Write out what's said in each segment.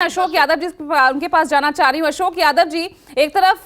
अशोक यादव जी उनके पास जाना चाह रही हूँ। अशोक यादव जी, एक तरफ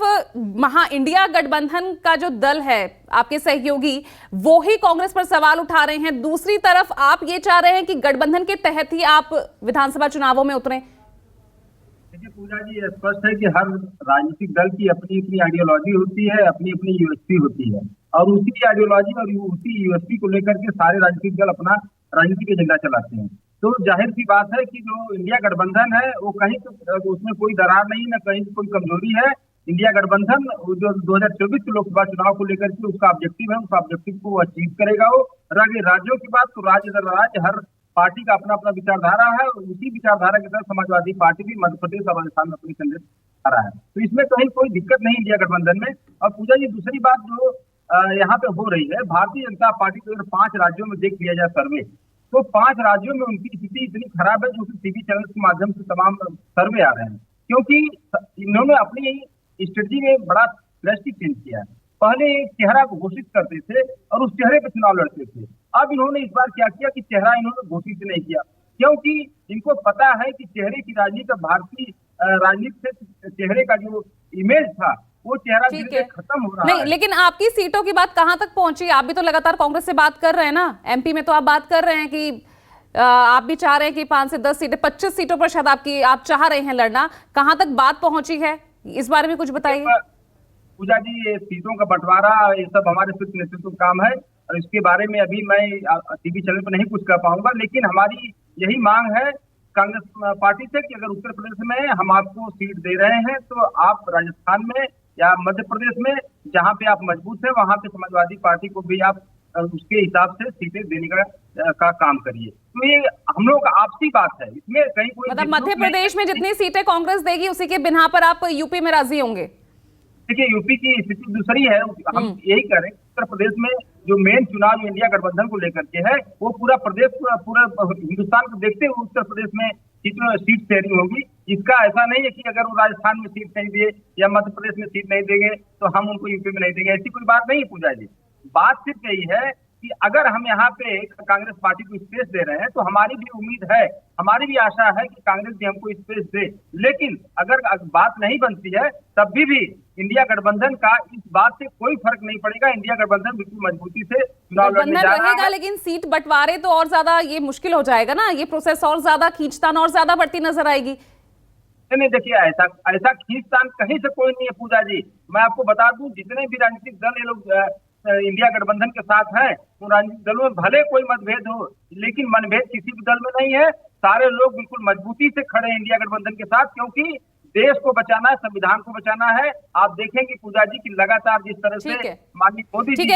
महा इंडिया गठबंधन का जो दल है, आपके सहयोगी, वो ही कांग्रेस पर सवाल उठा रहे हैं, दूसरी तरफ आप ये चाह रहे हैं कि गठबंधन के तहत ही आप विधानसभा चुनावों में उतरें। देखिए पूजा जी, ये स्पष्ट है कि हर राजनीतिक दल की अपनी अपनी आइडियोलॉजी होती है, अपनी अपनी यूएसपी होती है और उसी आइडियोलॉजी और उसी यूएसपी को लेकर के सारे राजनीतिक दल अपना राजनीतिक एजेंडा चलाते हैं। तो जाहिर सी बात है कि जो इंडिया गठबंधन है वो कहीं तो उसमें कोई दरार नहीं, न कहीं कोई कमजोरी है। इंडिया गठबंधन जो 2024 के लोकसभा चुनाव को लेकर के उसका ऑब्जेक्टिव है, उस ऑब्जेक्टिव को अचीव करेगा वो। और आगे राज्यों की बात, तो राज्य दर राज्य हर पार्टी का अपना अपना विचारधारा है और उसी विचारधारा के तहत समाजवादी पार्टी भी मध्य प्रदेश और राजस्थान में अपनी कैंडिडेट आ रहा है। तो इसमें कहीं कोई दिक्कत नहीं इंडिया गठबंधन में। और पूजा जी, दूसरी बात जो यहाँ पे हो रही है, भारतीय जनता पार्टी को अगर 5 राज्यों में देख लिया जाए सर्वे, तो 5 राज्यों में उनकी स्थिति इतनी खराब है जो कि टीवी चैनल के माध्यम से तमाम सर्वे आ रहे हैं, क्योंकि इन्होंने अपनी स्ट्रेटजी में बड़ा ड्रास्टिक चेंज किया है। पहले एक चेहरा को घोषित करते थे और उस चेहरे पे चुनाव लड़ते थे। अब इन्होंने इस बार क्या किया कि चेहरा इन्होंने घोषित नहीं किया, क्योंकि इनको पता है कि चेहरे की राजनीति, भारतीय राजनीति से चेहरे का जो इमेज था वो चेहरा धीरे धीरे खत्म हो रहा है। नहीं, लेकिन आपकी सीटों की बात कहां तक पहुंची? आप भी तो लगातार कांग्रेस से बात कर रहे हैं ना। एमपी में तो आप बात कर रहे हैं कि आप भी चाह रहे हैं कि 5 से 10 सीटें, 25 सीटों पर शायद आप चाह रहे हैं लड़ना। कहां तक बात पहुंची है, इस बारे में कुछ बताइए। पूजा जी, ये सीटों का बंटवारा ये सब हमारे शीर्ष नेतृत्व का काम है और इसके बारे में अभी मैं टीवी चैनल पर नहीं कुछ कह पाऊंगा, लेकिन हमारी यही मांग है कांग्रेस पार्टी से कि अगर उत्तर प्रदेश में हम आपको सीट दे रहे हैं तो आप राजस्थान में या मध्य प्रदेश में जहां पे आप मजबूत है वहां पे समाजवादी पार्टी को भी आप उसके हिसाब से सीटें देने का काम करिए। तो ये हम लोग का आपसी बात है, इसमें कहीं कोई मतलब मध्य प्रदेश में जितनी सीटें कांग्रेस देगी उसी के बिना पर आप यूपी में राजी होंगे? देखिए, यूपी की स्थिति दूसरी है। हम यही कह रहे हैं उत्तर प्रदेश में जो मेन चुनाव इंडिया गठबंधन को लेकर के है वो पूरा प्रदेश, पूरा हिंदुस्तान को देखते हुए उत्तर प्रदेश में सीट शेयरिंग होगी। इसका ऐसा नहीं है कि अगर वो राजस्थान में सीट नहीं दिए या मध्य प्रदेश में सीट नहीं देंगे तो हम उनको यूपी में नहीं देंगे, ऐसी कोई बात नहीं है पूजा जी। बात सिर्फ यही है कि अगर हम यहाँ पे कांग्रेस पार्टी को स्पेस दे रहे हैं तो हमारी भी उम्मीद है, हमारी भी आशा है कि कांग्रेस भी हमको स्पेस दे। लेकिन अगर बात नहीं बनती है तब भी इंडिया गठबंधन का इस बात से कोई फर्क नहीं पड़ेगा। इंडिया गठबंधन बिल्कुल मजबूती से चुनाव लड़ने जा रहा है। लेकिन सीट बंटवारे तो और ज्यादा ये मुश्किल हो जाएगा ना, ये प्रोसेस और ज्यादा खींचतान और ज्यादा बढ़ती नजर आएगी। नहीं, देखिए, ऐसा खींचतान कहीं से कोई नहीं है पूजा जी। मैं आपको बता दूं, जितने भी राजनीतिक दल ये लोग इंडिया गठबंधन के साथ हैं, तो राजनीतिक दलों में भले कोई मतभेद हो लेकिन मनभेद किसी भी दल में नहीं है। सारे लोग बिल्कुल मजबूती से खड़े हैं इंडिया गठबंधन के साथ, क्योंकि देश को बचाना है, संविधान को बचाना है। आप देखेंगे पूजा जी की लगातार जिस तरह से माननीय मोदी जी